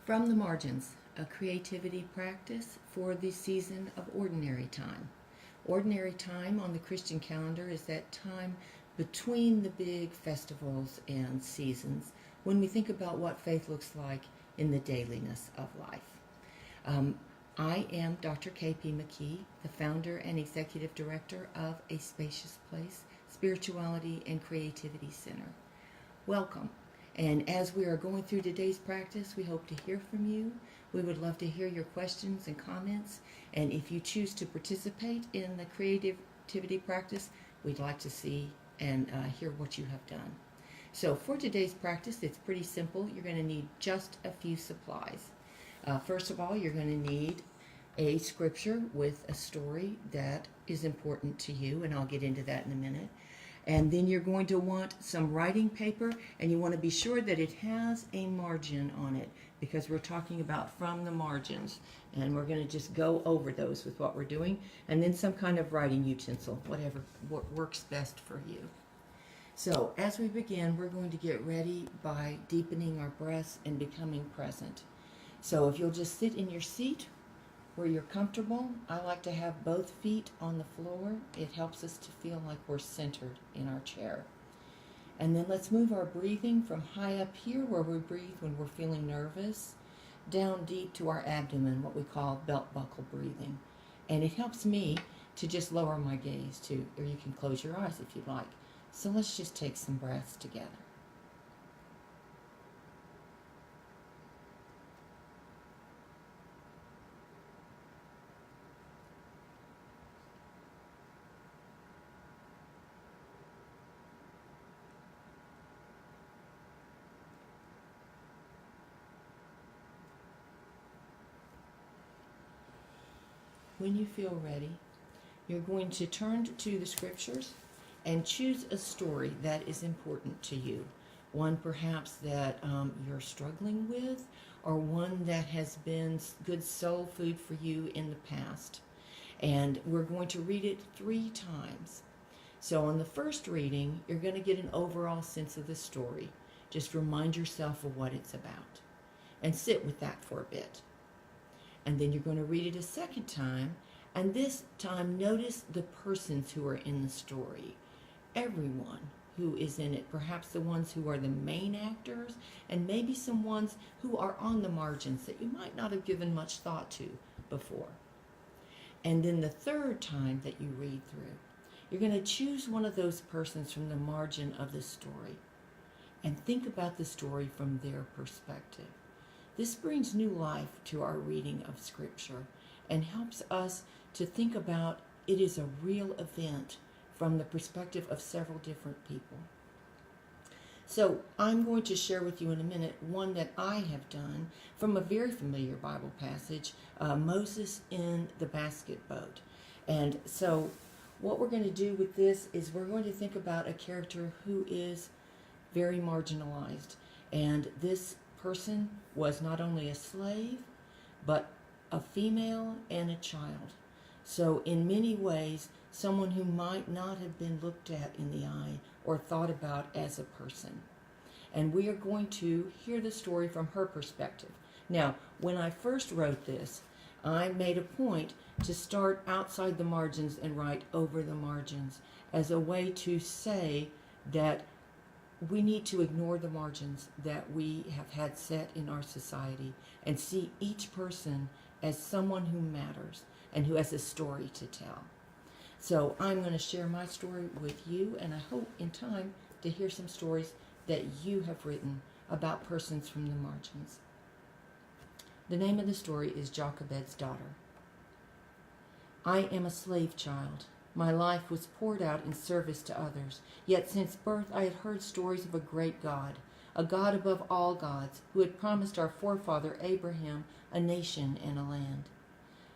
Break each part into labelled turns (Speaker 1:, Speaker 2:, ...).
Speaker 1: From the Margins, a creativity practice for the season of ordinary time. Ordinary time on the Christian calendar is that time between the big festivals and seasons when we think about what faith looks like in the dailiness of life. I am Dr. K.P. McKee, the founder and executive director of A Spacious Place, Spirituality and Creativity Center. Welcome. And as we are going through today's practice, we hope to hear from you. We would love to hear your questions and comments. And if you choose to participate in the creativity practice, we'd like to see and hear what you have done. So for today's practice, it's pretty simple. You're going to need just a few supplies. First of all, you're going to need a scripture with a story that is important to you, and I'll get into that in a minute. And then you're going to want some writing paper, and you want to be sure that it has a margin on it, because we're talking about from the margins, and we're going to just go over those with what we're doing, and then some kind of writing utensil, whatever works best for you. So as we begin, we're going to get ready by deepening our breaths and becoming present. So if you'll just sit in your seat where you're comfortable. I like to have both feet on the floor. It helps us to feel like we're centered in our chair. And then let's move our breathing from high up here, where we breathe when we're feeling nervous, down deep to our abdomen, what we call belt buckle breathing. And it helps me to just lower my gaze too, or you can close your eyes if you'd like. So let's just take some breaths together. When you feel ready, you're going to turn to the scriptures and choose a story that is important to you. One perhaps that you're struggling with, or one that has been good soul food for you in the past. And we're going to read it 3 times. So on the first reading, you're going to get an overall sense of the story. Just remind yourself of what it's about and sit with that for a bit. And then you're going to read it a second time, and this time notice the persons who are in the story. Everyone who is in it, perhaps the ones who are the main actors, and maybe some ones who are on the margins that you might not have given much thought to before. And then the third time that you read through, you're going to choose one of those persons from the margin of the story and think about the story from their perspective. This brings new life to our reading of Scripture and helps us to think about it is a real event from the perspective of several different people. So I'm going to share with you in a minute one that I have done from a very familiar Bible passage, Moses in the basket boat. And so what we're going to do with this is we're going to think about a character who is very marginalized. And this person was not only a slave, but a female and a child. So in many ways, someone who might not have been looked at in the eye or thought about as a person. And we are going to hear the story from her perspective. Now, when I first wrote this, I made a point to start outside the margins and write over the margins as a way to say that we need to ignore the margins that we have had set in our society and see each person as someone who matters and who has a story to tell. So I'm going to share my story with you, and I hope in time to hear some stories that you have written about persons from the margins. The name of the story is Jochebed's Daughter. I am a slave child. My life was poured out in service to others, yet since birth I had heard stories of a great God, a God above all gods, who had promised our forefather Abraham a nation and a land.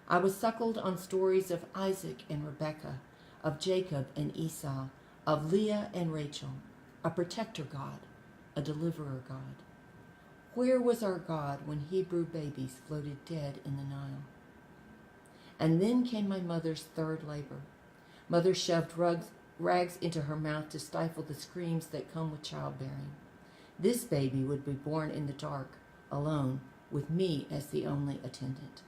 Speaker 1: I was suckled on stories of Isaac and Rebekah, of Jacob and Esau, of Leah and Rachel, a protector God, a deliverer God. Where was our God when Hebrew babies floated dead in the Nile? And then came my mother's third labor. Mother shoved rags into her mouth to stifle the screams that come with childbearing. This baby would be born in the dark, alone, with me as the only attendant.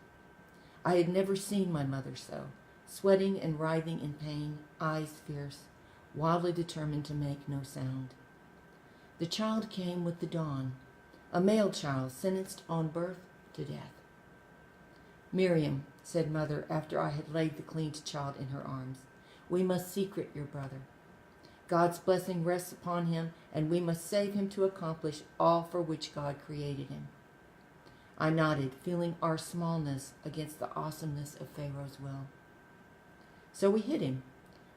Speaker 1: I had never seen my mother so, sweating and writhing in pain, eyes fierce, wildly determined to make no sound. The child came with the dawn, a male child sentenced on birth to death. "Miriam," said Mother after I had laid the cleaned child in her arms, "we must secret your brother. God's blessing rests upon him, and we must save him to accomplish all for which God created him." I nodded, feeling our smallness against the awesomeness of Pharaoh's will. So we hid him,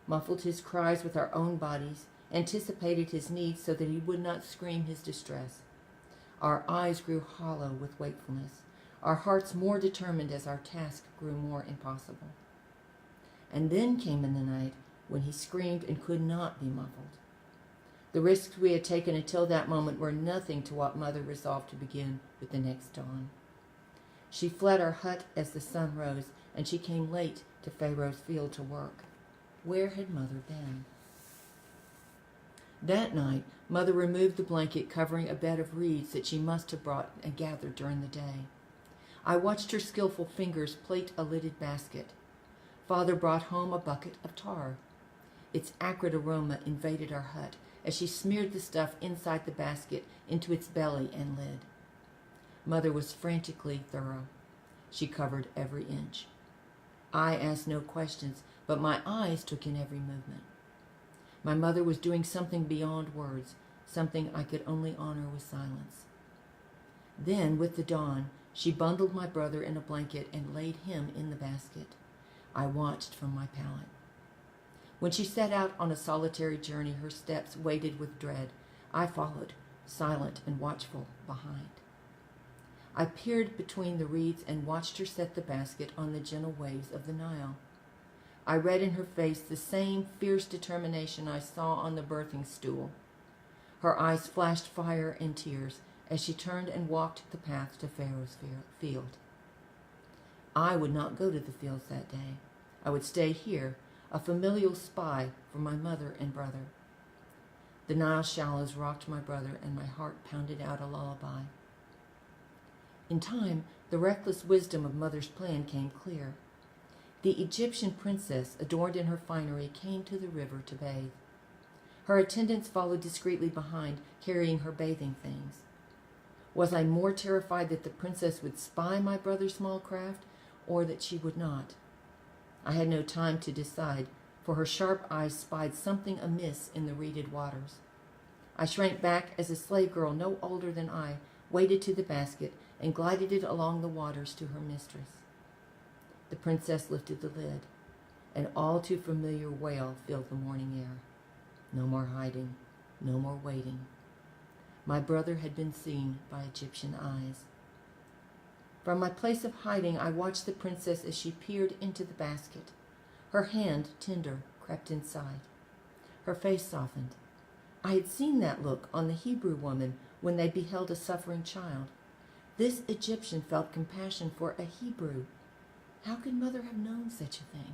Speaker 1: muffled his cries with our own bodies, anticipated his needs so that he would not scream his distress. Our eyes grew hollow with wakefulness, our hearts more determined as our task grew more impossible. And then came in the night when he screamed and could not be muffled. The risks we had taken until that moment were nothing to what Mother resolved to begin with the next dawn. She fled our hut as the sun rose, and she came late to Pharaoh's field to work. Where had Mother been? That night, Mother removed the blanket covering a bed of reeds that she must have brought and gathered during the day. I watched her skillful fingers plait a lidded basket. Father brought home a bucket of tar. Its acrid aroma invaded our hut as she smeared the stuff inside the basket into its belly and lid. Mother was frantically thorough. She covered every inch. I asked no questions, but my eyes took in every movement. My mother was doing something beyond words, something I could only honor with silence. Then, with the dawn, she bundled my brother in a blanket and laid him in the basket. I watched from my pallet. When she set out on a solitary journey, her steps weighted with dread. I followed, silent and watchful, behind. I peered between the reeds and watched her set the basket on the gentle waves of the Nile. I read in her face the same fierce determination I saw on the birthing stool. Her eyes flashed fire and tears as she turned and walked the path to Pharaoh's field. I would not go to the fields that day. I would stay here, a familial spy for my mother and brother. The Nile shallows rocked my brother, and my heart pounded out a lullaby. In time, the reckless wisdom of Mother's plan came clear. The Egyptian princess, adorned in her finery, came to the river to bathe. Her attendants followed discreetly behind, carrying her bathing things. Was I more terrified that the princess would spy my brother's small craft, or that she would not? I had no time to decide, for her sharp eyes spied something amiss in the reeded waters. I shrank back as a slave girl no older than I waded to the basket and glided it along the waters to her mistress. The princess lifted the lid. An all too familiar wail filled the morning air. No more hiding, no more waiting. My brother had been seen by Egyptian eyes. From my place of hiding, I watched the princess as she peered into the basket. Her hand, tender, crept inside. Her face softened. I had seen that look on the Hebrew woman when they beheld a suffering child. This Egyptian felt compassion for a Hebrew. How could Mother have known such a thing?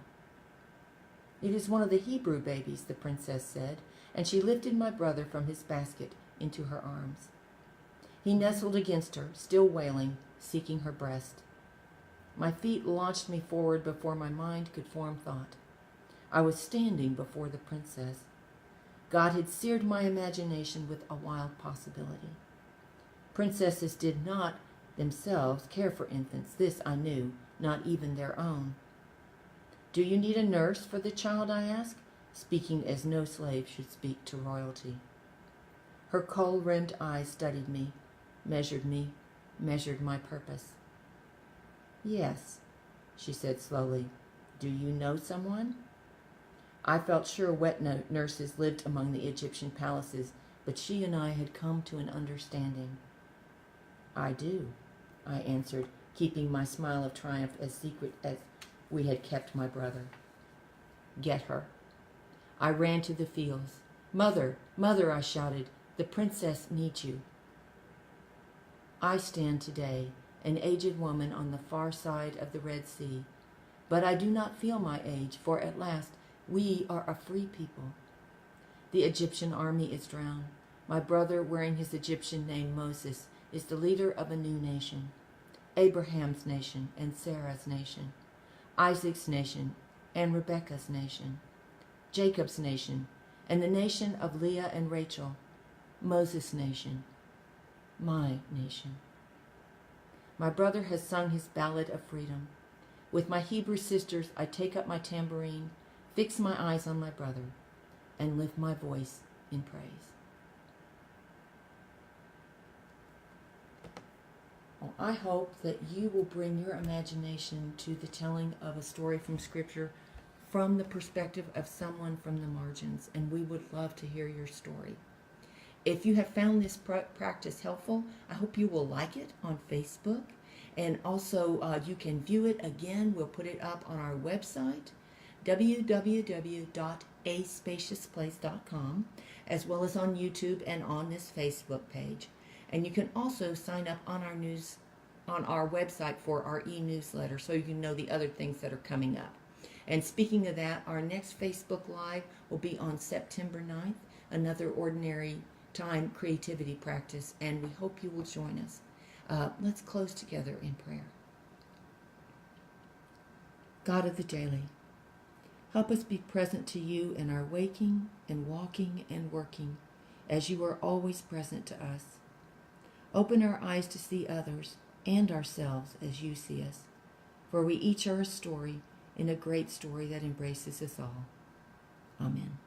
Speaker 1: "It is one of the Hebrew babies," the princess said, and she lifted my brother from his basket into her arms. He nestled against her, still wailing, seeking her breast. My feet launched me forward before my mind could form thought. I was standing before the princess. God had seared my imagination with a wild possibility. Princesses did not themselves care for infants, this I knew, not even their own. "Do you need a nurse for the child?" I asked, speaking as no slave should speak to royalty. Her kohl-rimmed eyes studied me, measured my purpose. "Yes," she said slowly. "Do you know someone?" I felt sure wet nurses lived among the Egyptian palaces, but she and I had come to an understanding. "I do," I answered, keeping my smile of triumph as secret as we had kept my brother. "Get her." I ran to the fields. "Mother, Mother," I shouted, "the princess needs you." I stand today, an aged woman on the far side of the Red Sea, but I do not feel my age, for at last we are a free people. The Egyptian army is drowned. My brother, wearing his Egyptian name Moses, is the leader of a new nation. Abraham's nation and Sarah's nation, Isaac's nation and Rebekah's nation, Jacob's nation and the nation of Leah and Rachel, Moses' nation, my nation. My brother has sung his ballad of freedom. With my Hebrew sisters, I take up my tambourine, fix my eyes on my brother, and lift my voice in praise. Well, I hope that you will bring your imagination to the telling of a story from Scripture from the perspective of someone from the margins, and we would love to hear your story. If you have found this practice helpful, I hope you will like it on Facebook, and also you can view it again. We'll put it up on our website, www.aspaciousplace.com, as well as on YouTube and on this Facebook page. And you can also sign up on our website for our e-newsletter so you can know the other things that are coming up. And speaking of that, our next Facebook Live will be on September 9th, another ordinary time creativity practice, and we hope you will join us. Let's close together in prayer. God of the daily, help us be present to you in our waking and walking and working as you are always present to us. Open our eyes to see others and ourselves as you see us, for we each are a story in a great story that embraces us all. Amen.